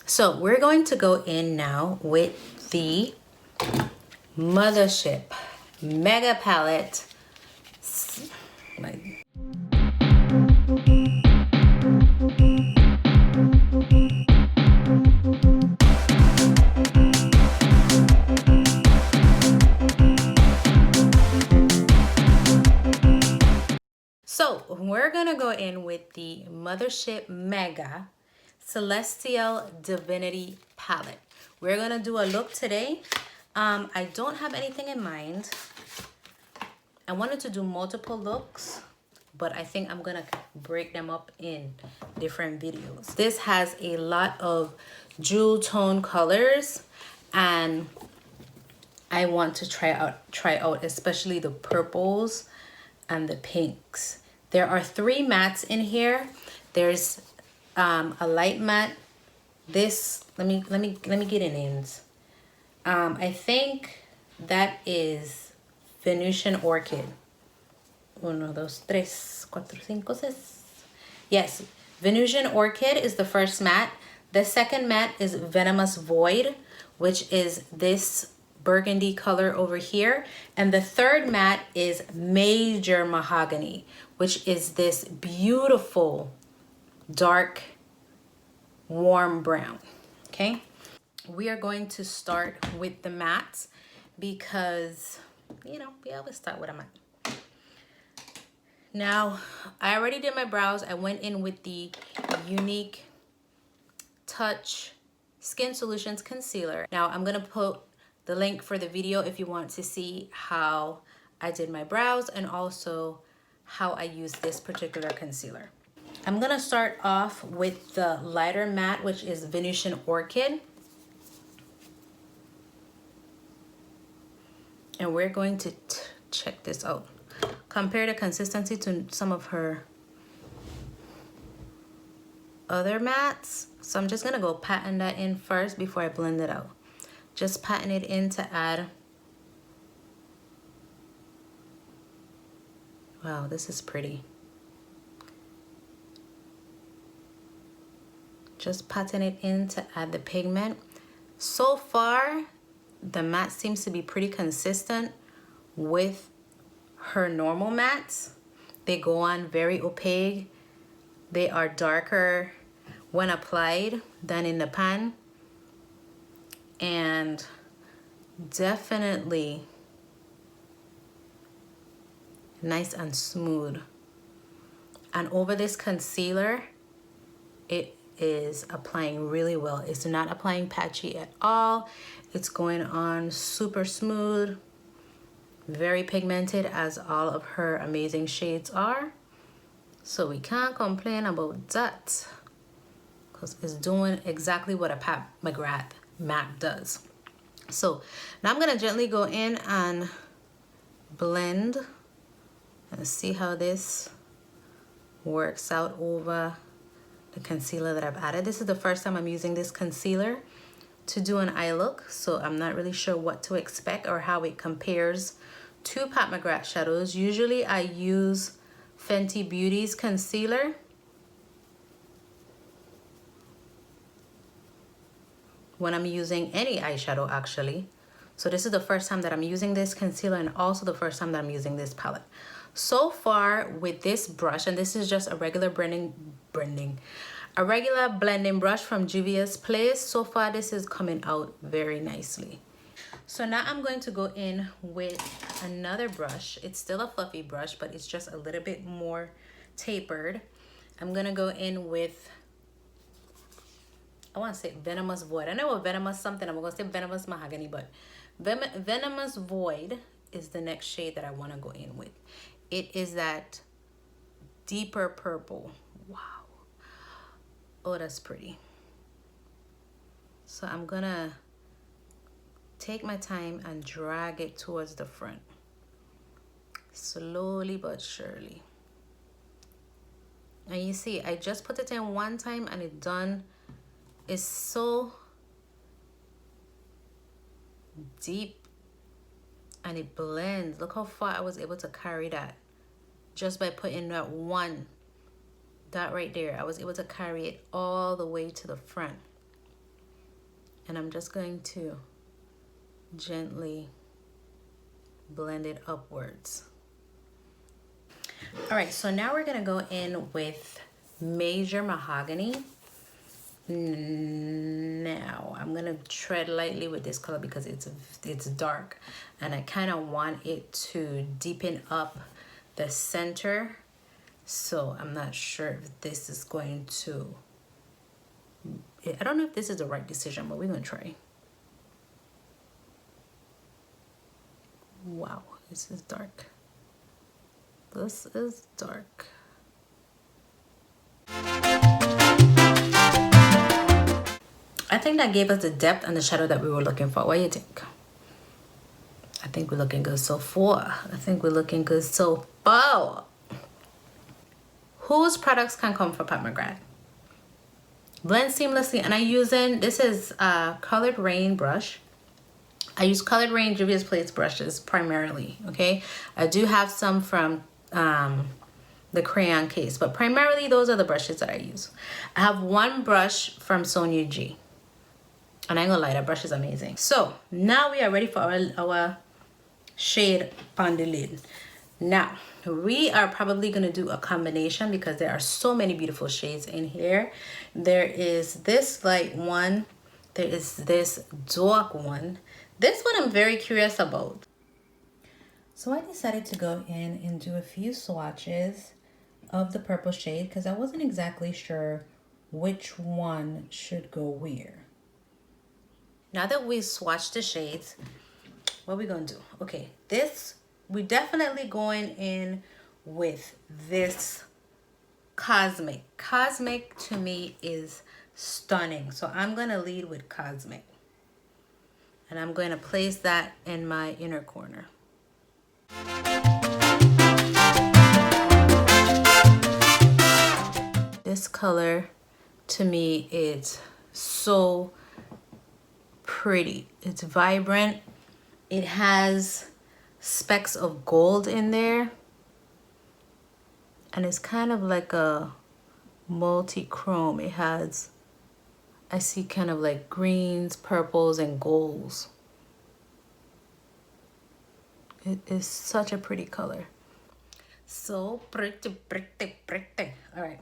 So we're going to go in now with the MTHRSHP Mega Palette. So we're gonna go in with the MTHRSHP Mega Celestial Divinity Palette. We're gonna do a look today. I don't have anything in mind. I wanted to do multiple looks, but I think I'm gonna break them up in different videos. This has a lot of jewel tone colors, and I want to try out especially the purples and the pinks. There are 3 mattes in here. There's a light matte. This, let me get in ends. I think that is Venusian Orchid. 1, 2, 3, 4, 5, 6. Yes, Venusian Orchid is the first matte. The second matte is Venomous Void, which is this burgundy color over here. And the third matte is Major Mahogany, which is this beautiful dark warm brown. Okay, we are going to start with the mattes because, you know, we always start with a matte. Now, I already did my brows. I went in with the Unique Touch Skin Solutions Concealer. Now, I'm gonna put the link for the video if you want to see how I did my brows and also how I use this particular concealer. I'm gonna start off with the lighter matte, which is Venusian Orchid. And we're going to check this out. Compare the consistency to some of her other mattes. So I'm just gonna go patting that in first before I blend it out. Just patting it in to add. Wow, this is pretty. Just patting it in to add the pigment. So far, the matte seems to be pretty consistent with her normal mattes. They go on very opaque. They are darker when applied than in the pan. And definitely nice and smooth. And over this concealer, it is applying really well. It's not applying patchy at all. It's going on super smooth, very pigmented, as all of her amazing shades are. So we can't complain about that because it's doing exactly what a Pat McGrath matte does. So now I'm gonna gently go in and blend and see how this works out over the concealer that I've added. This is the first time I'm using this concealer to do an eye look, so I'm not really sure what to expect or how it compares to Pat McGrath shadows. Usually I use Fenty Beauty's concealer. When I'm using any eyeshadow actually. So this is the first time that I'm using this concealer and also the first time that I'm using this palette. So far with this brush, and this is just a regular a regular blending brush from Juvia's Place. So far this is coming out very nicely. So now I'm going to go in with another brush. It's still a fluffy brush, but it's just a little bit more tapered. I'm gonna go in with, I want to say Venomous Void. I know a Venomous something. I'm going to say Venomous Mahogany, but Venomous Void is the next shade that I want to go in with. It is that deeper purple. Wow. Oh, that's pretty. So I'm going to take my time and drag it towards the front. Slowly but surely. And you see, I just put it in one time and it done. Is so deep and it blends. Look how far I was able to carry that just by putting that right there. I was able to carry it all the way to the front. And I'm just going to gently blend it upwards. All right, so now we're gonna go in with Major Mahogany. Now I'm gonna tread lightly with this color because it's dark, and I kind of want it to deepen up the center. So I'm not sure if this is going to, I don't know if this is the right decision, but we're gonna try. Wow, this is dark. This is dark. I think that gave us the depth and the shadow that we were looking for. What do you think? I think we're looking good so far. I think we're looking good so far. Whose products can come from Pat McGrath? Blend seamlessly, and I'm using, this is a Colored Raine brush. I use Colored Raine Juvia's Place brushes primarily, okay? I do have some from the crayon case, but primarily those are the brushes that I use. I have one brush from Sonia G. And I ain't gonna lie, that brush is amazing. So now we are ready for our shade on the lid. Now, we are probably gonna do a combination because there are so many beautiful shades in here. There is this light one, there is this dark one. This one I'm very curious about. So I decided to go in and do a few swatches of the purple shade because I wasn't exactly sure which one should go where. Now that we swatched the shades, what are we gonna do? Okay, this, we're definitely going in with this Cosmic. Cosmic to me is stunning. So I'm gonna lead with Cosmic. And I'm going to place that in my inner corner. This color to me is so pretty. It's vibrant. It has specks of gold in there. And it's kind of like a multi-chrome. It has, I see kind of like greens, purples, and golds. It is such a pretty color. So pretty, pretty, pretty. All right,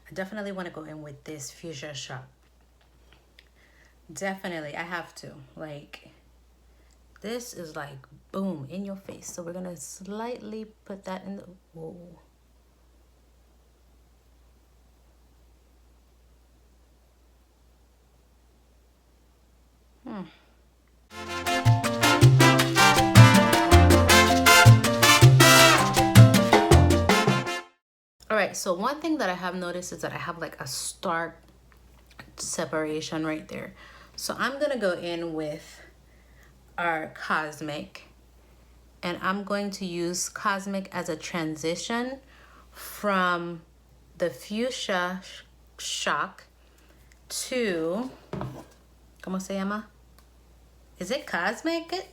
I definitely want to go in with this Fuchsia Shock. Definitely, I have to. Like, this is like, boom, in your face. So we're gonna slightly put that in the, whoa. All right, so one thing that I have noticed is that I have like a stark separation right there. So I'm gonna go in with our Cosmic, and I'm going to use Cosmic as a transition from the Fuchsia Shock to, ¿cómo se llama? Is it Cosmic?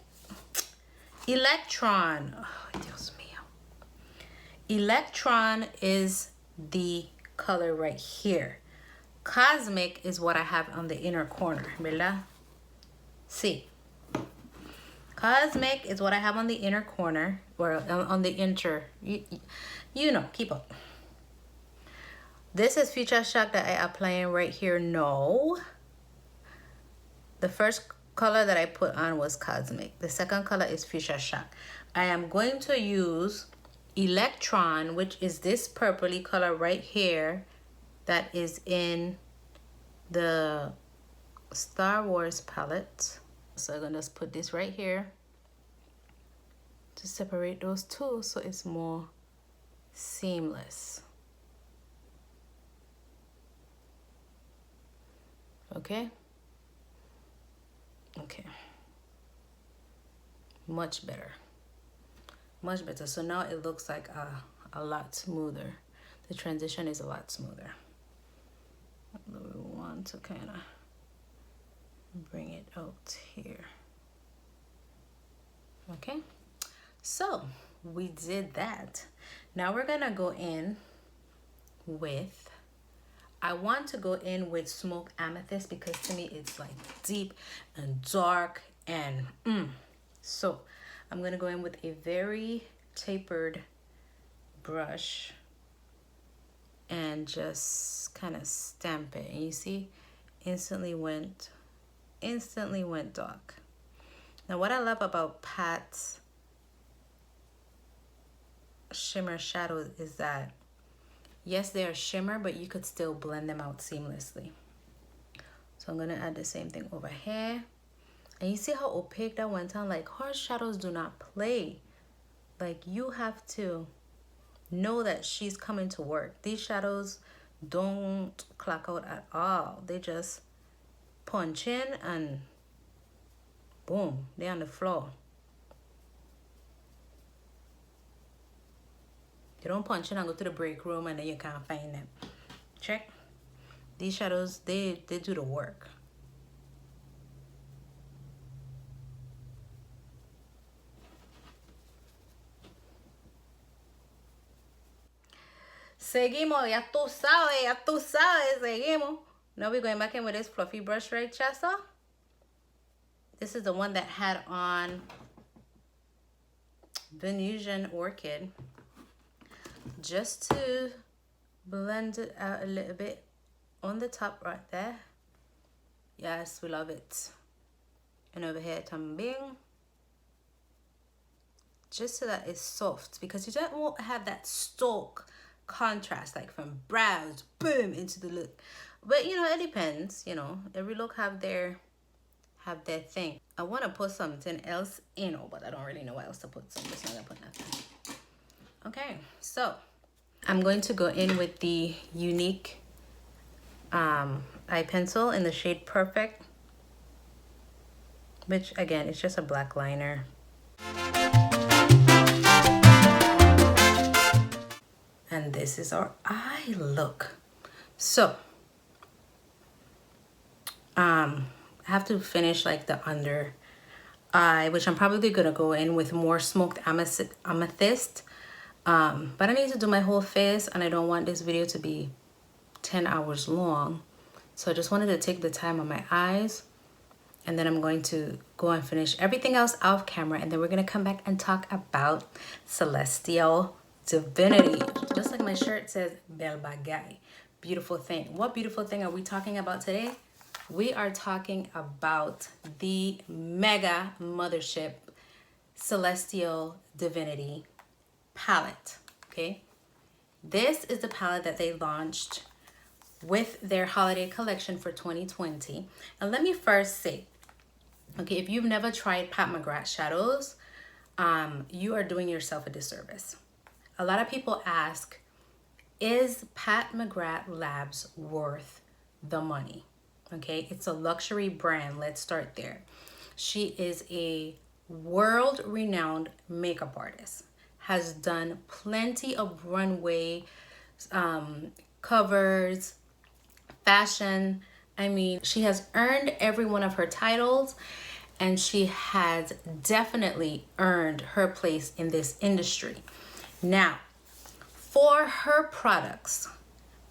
Electron. Oh, Dios mío. Electron is the color right here. Cosmic is what I have on the inner corner, ¿verdad? See. Cosmic is what I have on the inner corner, or on the inter, you know, keep up. This is Fuchsia Shock that I applying right here. No. The first color that I put on was Cosmic. The second color is Fuchsia Shock. I am going to use Electron, which is this purpley color right here that is in the Star Wars palette. So I'm gonna just put this right here to separate those two so it's more seamless. Okay. Okay. Much better. Much better. So now it looks like a lot smoother. The transition is a lot smoother. We want to kind of bring it out here. Okay, so we did that. Now we're gonna go in with I want to go in with Smoke Amethyst because to me it's like deep and dark and so I'm going to go in with a very tapered brush and just kind of stamp it. And you see, instantly went dark. Now what I love about Pat's shimmer shadows is that yes, they are shimmer, but you could still blend them out seamlessly. So I'm gonna add the same thing over here. And you see how opaque that went on? Like, her shadows do not play. Like, you have to know that she's coming to work. These shadows don't clock out at all. They just punch in and boom, they're on the floor. You don't punch in and go to the break room and then you can't find them. Check. These shadows, they do the work. Seguimos, ya tú sabes, seguimos. Now we're going back in with this fluffy brush, right, Chessa? This is the one that had on Venusian Orchid. Just to blend it out a little bit on the top right there. Yes, we love it. And over here, tambing. Just so that it's soft, because you don't want to have that stalk contrast, like from brows, boom, into the look. But you know, it depends, you know, every look have their thing. I want to put something else in, but I don't really know what else to put, so I'm just not gonna put nothing. Okay, so I'm going to go in with the Unique eye pencil in the shade Perfect, which again, it's just a black liner. And this is our eye look. So I have to finish like the under eye, which I'm probably gonna go in with more smoked amethyst. But I need to do my whole face and I don't want this video to be 10 hours long. So I just wanted to take the time on my eyes, and then I'm going to go and finish everything else off camera, and then we're gonna come back and talk about Celestial Divinity. Just like my shirt says, Bel Bagay. Beautiful thing. What beautiful thing are we talking about today? We are talking about the Mega Mothership Celestial Divinity Palette. Okay, this is the palette that they launched with their holiday collection for 2020. And let me first say, okay, if you've never tried Pat McGrath shadows, you are doing yourself a disservice. A lot of people ask, is Pat McGrath Labs worth the money? Okay, it's a luxury brand. Let's start there. She is a world-renowned makeup artist, has done plenty of runway covers, fashion. I mean, she has earned every one of her titles, and she has definitely earned her place in this industry. Now, for her products,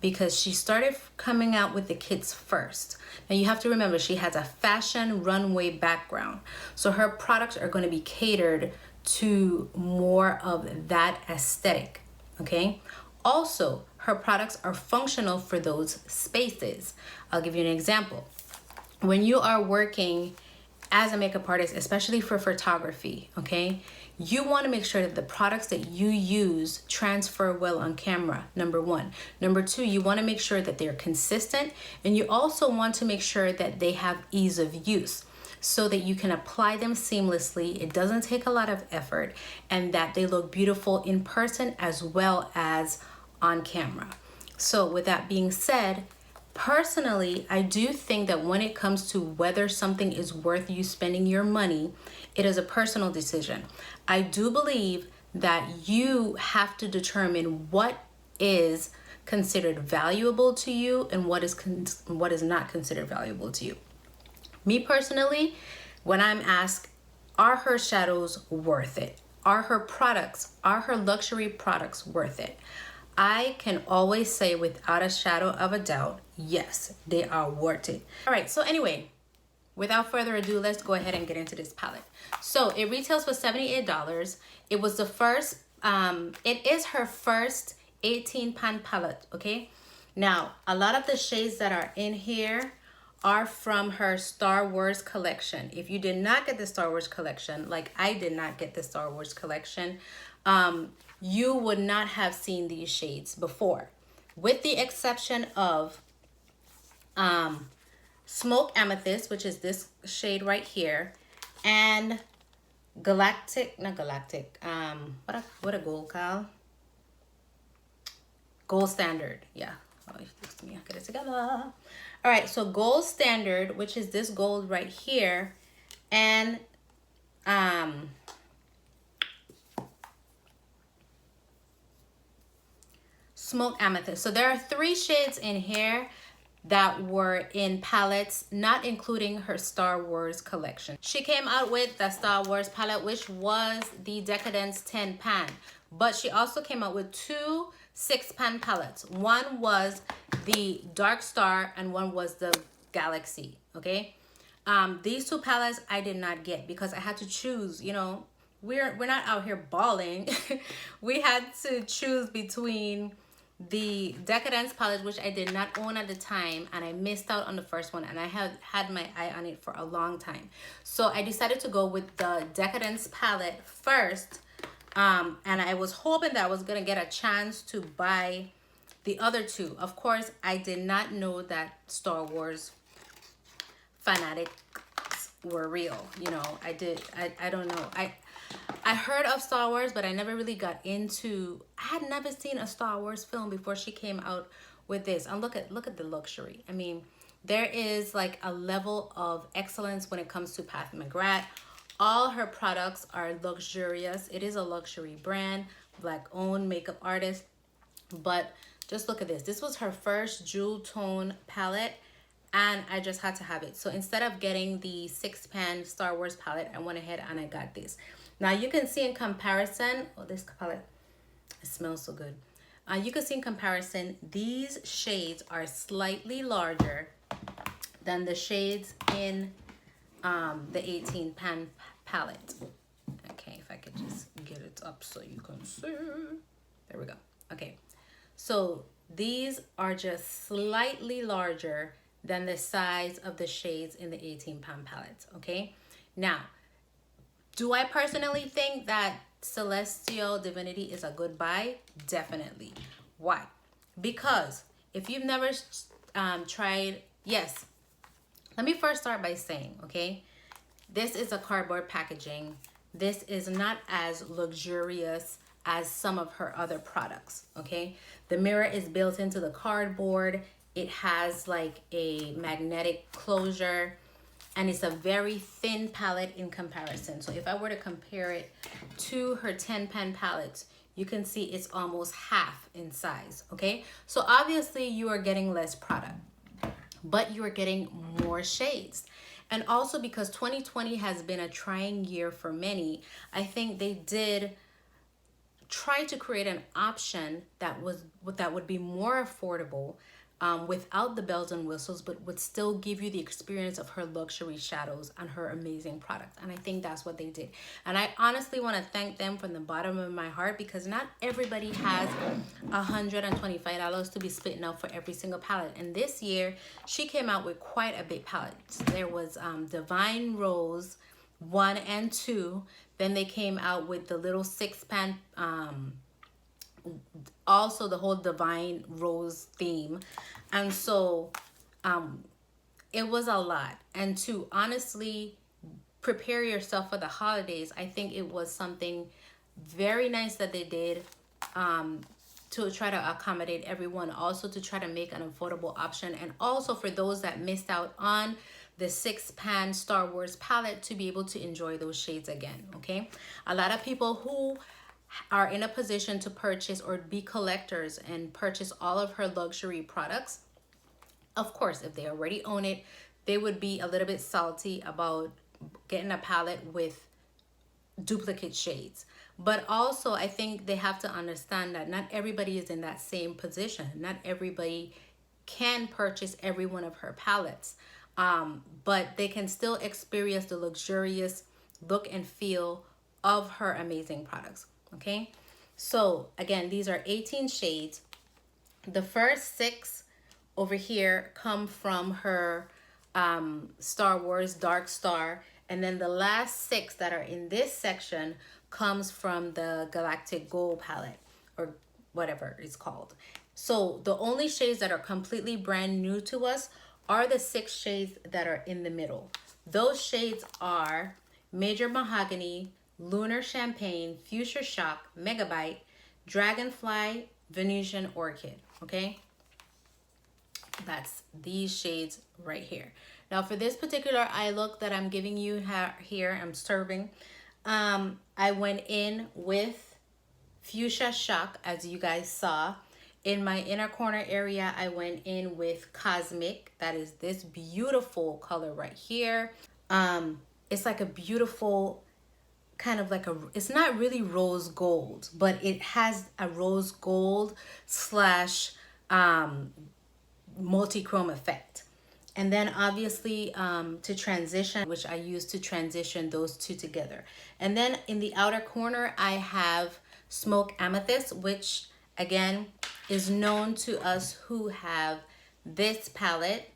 because she started coming out with the kits first. Now you have to remember, she has a fashion runway background. So her products are going to be catered to more of that aesthetic, okay? Also, her products are functional for those spaces. I'll give you an example. When you are working as a makeup artist, especially for photography, okay, you want to make sure that the products that you use transfer well on camera, number one. Number two, you want to make sure that they're consistent, and you also want to make sure that they have ease of use so that you can apply them seamlessly. It doesn't take a lot of effort, and that they look beautiful in person as well as on camera. So with that being said, personally, I do think that when it comes to whether something is worth you spending your money, it is a personal decision. I do believe that you have to determine what is considered valuable to you and what is not considered valuable to you. Me personally, when I'm asked, are her shadows worth it? Are her products, are her luxury products worth it? I can always say without a shadow of a doubt, yes, they are worth it. All right, so anyway, without further ado, let's go ahead and get into this palette. So it retails for $78. It was the first, it is her first 18 pan palette, okay? Now, a lot of the shades that are in here are from her Star Wars collection. If you did not get the Star Wars collection, like I did not get the Star Wars collection, you would not have seen these shades before, with the exception of Smoke Amethyst, which is this shade right here, and Galactic, not Galactic, what a gold call? Gold Standard, yeah. Oh, excuse me, I'll get it together. All right, so Gold Standard, which is this gold right here, and Smoke Amethyst. So there are 3 shades in here that were in palettes, not including her Star Wars collection. She came out with the Star Wars palette, which was the Decadence 10 pan, but she also came out with 2 6-pan palettes. One was the Dark Star and one was the Galaxy, okay? These 2 palettes I did not get because I had to choose, you know, we're not out here balling. We had to choose between the Decadence palette, which I did not own at the time, and I missed out on the first one, and I had my eye on it for a long time. So I decided to go with the Decadence palette first, and I was hoping that I was gonna get a chance to buy the other 2. Of course, I did not know that Star Wars fanatics were real. You know, I don't know. I heard of Star Wars, but I never really got into, I had never seen a Star Wars film before she came out with this. And look at the luxury. I mean, there is like a level of excellence when it comes to Pat McGrath. All her products are luxurious. It is a luxury brand, Black owned makeup artist. But just look at this. This was her first jewel tone palette, and I just had to have it. So instead of getting the 6-pan Star Wars palette, I went ahead and I got this. Now you can see in comparison, oh, this palette, it smells so good. You can see in comparison, these shades are slightly larger than the shades in the 18-pan palette. Okay, if I could just get it up so you can see. There we go. Okay, so these are just slightly larger than the size of the shades in the 18-pan palette, okay? Now, do I personally think that Celestial Divinity is a good buy? Definitely. Why? Because if you've never tried, yes, let me first start by saying, okay, this is a cardboard packaging. This is not as luxurious as some of her other products, okay? The mirror is built into the cardboard. It has like a magnetic closure, and it's a very thin palette in comparison. So if I were to compare it to her 10-pan palette, you can see it's almost half in size, okay? So obviously you are getting less product, but you are getting more shades. And also because 2020 has been a trying year for many, I think they did try to create an option that would be more affordable, without the bells and whistles, but would still give you the experience of her luxury shadows and her amazing product. And I think that's what they did. And I honestly want to thank them from the bottom of my heart, because not everybody has $125 to be splitting out for every single palette. And this year, she came out with quite a big palette. There was Divine Rose 1 and 2. Then they came out with the little 6-pan, also the whole Divine Rose theme. And so it was a lot. And to honestly prepare yourself for the holidays, I think it was something very nice that they did, to try to accommodate everyone, also to try to make an affordable option, and also for those that missed out on the 6-pan Star Wars palette to be able to enjoy those shades again, okay? A lot of people who are in a position to purchase or be collectors and purchase all of her luxury products, of course, if they already own it, they would be a little bit salty about getting a palette with duplicate shades. But also, I think they have to understand that not everybody is in that same position. Not everybody can purchase every one of her palettes. But they can still experience the luxurious look and feel of her amazing products. Okay, so again, these are 18 shades. The first 6 over here come from her Star Wars Dark Star, and then the last 6 that are in this section comes from the Galactic Gold palette, or whatever it's called. So the only shades that are completely brand new to us are the 6 shades that are in the middle. Those shades are Major Mahogany, Lunar Champagne, Fuchsia Shock, Megabyte, Dragonfly, Venusian Orchid. Okay, that's these shades right here. Now for this particular eye look that I'm giving you here, I'm serving, I went in with Fuchsia Shock, as you guys saw. In my inner corner area, I went in with Cosmic. That is this beautiful color right here. It's like a beautiful kind of like it's not really rose gold, but it has a rose gold slash multi-chrome effect. And then obviously to transition, which I use to transition those two together. And then in the outer corner, I have Smoke Amethyst, which again is known to us who have this palette.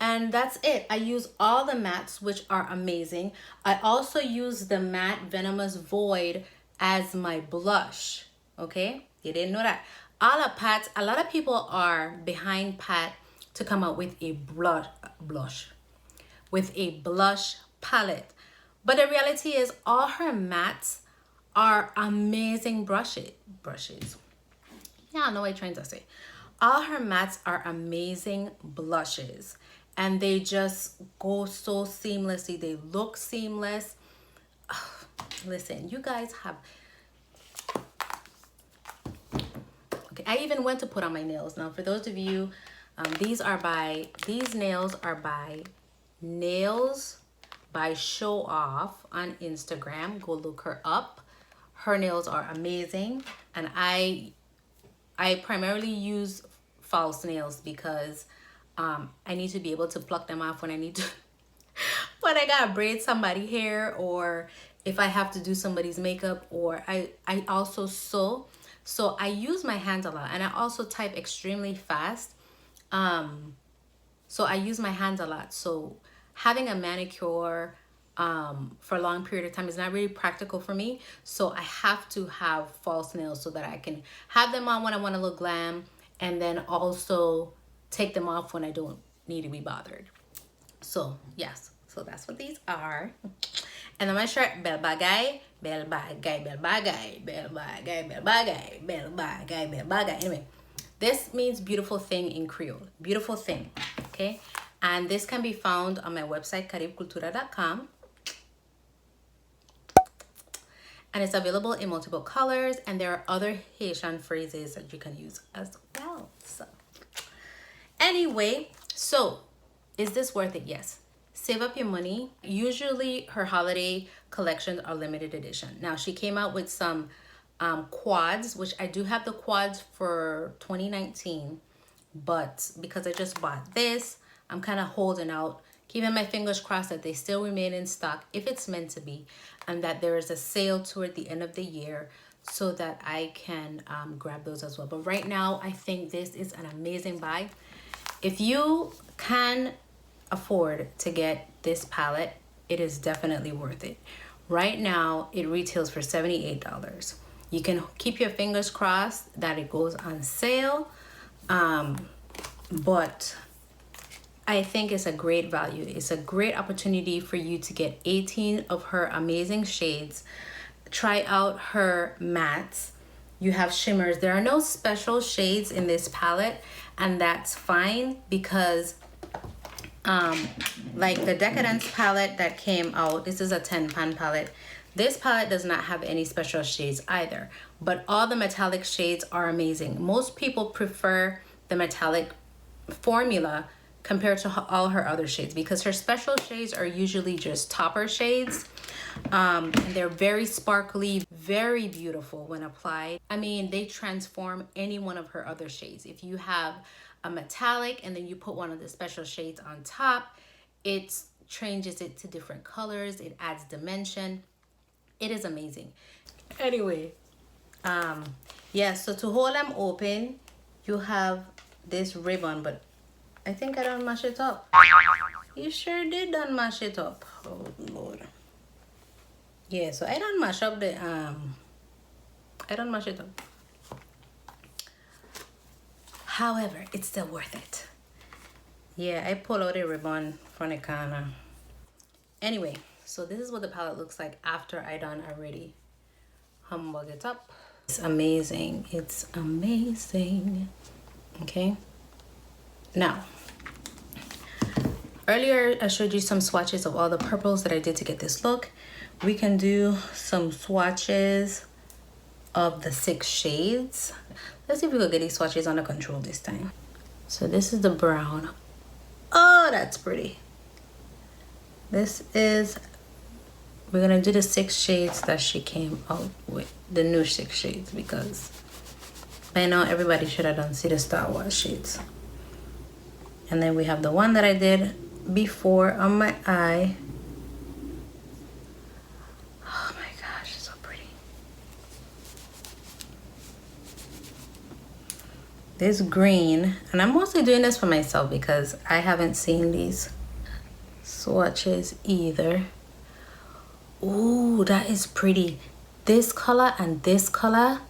And that's it. I use all the mattes, which are amazing. I also use the matte Venomous Void as my blush. Okay, you didn't know that. A lot of people are behind Pat to come out with a blush palette. But the reality is all her mattes are amazing brushes. Yeah, I know what I'm trying to say. All her mattes are amazing blushes, and they just go so seamlessly. They look seamless. Ugh, listen, you guys have... Okay, I even went to put on my nails. Now, for those of you, these nails are by Nails by Show Off on Instagram. Go look her up. Her nails are amazing, and I primarily use false nails because I need to be able to pluck them off when I need to when I gotta braid somebody's hair, or if I have to do somebody's makeup, or I also sew. So I use my hands a lot, and I also type extremely fast. So I use my hands a lot. So having a manicure for a long period of time is not really practical for me. So I have to have false nails so that I can have them on when I want to look glam, and then also take them off when I don't need to be bothered. So yes, so that's what these are. And on my shirt, Bel Bagay, Bel Bagay, Bel Bagay, Bel Bagay, Bel Bagay, Bel Bagay, Bel Bagay. Anyway, this means beautiful thing in Creole. Beautiful thing, okay? And this can be found on my website, CaribCultura.com. And it's available in multiple colors, and there are other Haitian phrases that you can use as well. So anyway, so is this worth it? Yes. Save up your money. Usually her holiday collections are limited edition. Now she came out with some quads, which I do have the quads for 2019, but because I just bought this, I'm kind of holding out, keeping my fingers crossed that they still remain in stock if it's meant to be, and that there is a sale toward the end of the year so that I can grab those as well. But right now, I think this is an amazing buy. If you can afford to get this palette, it is definitely worth it. Right now, it retails for $78. You can keep your fingers crossed that it goes on sale, but I think it's a great value. It's a great opportunity for you to get 18 of her amazing shades. Try out her mattes. You have shimmers. There are no special shades in this palette, and that's fine because like the Decadence palette that came out, this is a 10-pan palette. This palette does not have any special shades either, but all the metallic shades are amazing. Most people prefer the metallic formula compared to all her other shades because her special shades are usually just topper shades. And they're very sparkly, very beautiful when applied. I mean, they transform any one of her other shades. If you have a metallic and then you put one of the special shades on top, it changes it to different colors. It adds dimension. It is amazing. Anyway, yeah, so to hold them open, you have this ribbon, but I think I don't mash it up. You sure did don't mash it up. Oh Lord. Yeah, so I don't mash up the I don't mash it up. However, it's still worth it. Yeah, I pull out a ribbon from the corner. Anyway, so this is what the palette looks like after I done already humbug it up. It's amazing. It's amazing. Okay. Now, earlier I showed you some swatches of all the purples that I did to get this look. We can do some swatches of the 6 shades. Let's see if we can get these swatches under control this time. So this is the brown. Oh, that's pretty. This is, we're gonna do the 6 shades that she came out with, the new 6 shades, because I know everybody should have done see the Star Wars shades. And then we have the one that I did before on my eye. Oh my gosh, so pretty. This green, and I'm mostly doing this for myself because I haven't seen these swatches either. Ooh, that is pretty. This color and this color,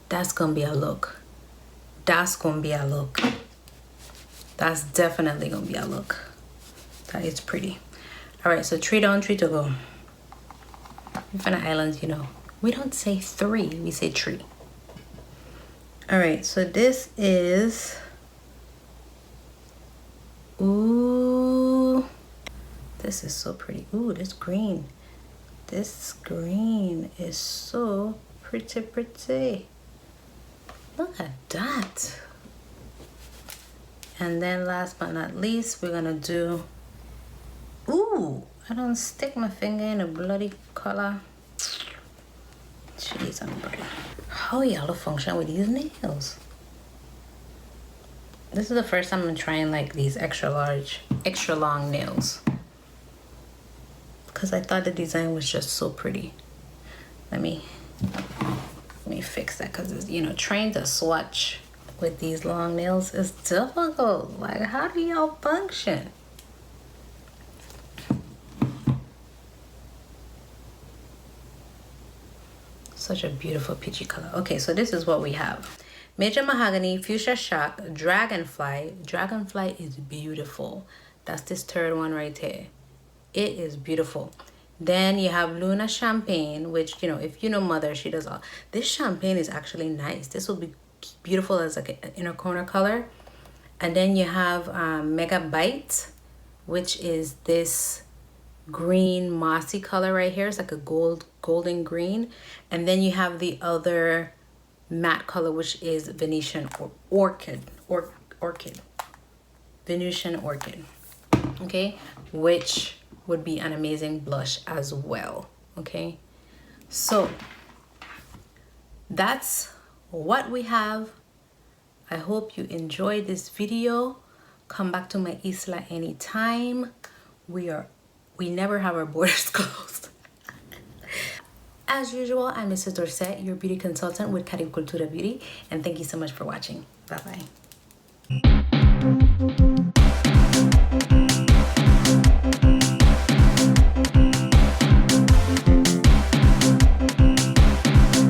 that's gonna be a look. That's gonna be a look. That's definitely gonna be a look. That is pretty. All right, so 3 down, 3 to go. From the islands, you know, we don't say 3, we say 3. All right, so this is, ooh, this is so pretty. Ooh, this green. This green is so pretty, pretty. Look at that. And then last but not least, we're gonna do, ooh, I don't stick my finger in a bloody color. Jeez, I'm burning. How y'all function with these nails? This is the first time I'm trying like these extra large, extra long nails, because I thought the design was just so pretty. Let me fix that, because, you know, trying to swatch with these long nails is difficult. Like, how do y'all function? Such a beautiful peachy color. Okay, so this is what we have. Major Mahogany, Fuchsia Shock, Dragonfly. Dragonfly is beautiful. That's this third one right here. It is beautiful. Then you have Luna Champagne, which, you know, if you know Mother, she does all. This champagne is actually nice. This will be beautiful as like an inner corner color. And then you have Mega Bite, which is this green mossy color right here. It's like a golden green. And then you have the other matte color, which is Venetian Orchid. Venetian Orchid. Okay, which would be an amazing blush as well. Okay, so that's what we have. I hope you enjoyed this video. Come back to my isla anytime. We never have our borders closed. As usual, I'm Mrs. Dorset, your beauty consultant with CaribCultura Beauty, and thank you so much for watching. Bye-bye.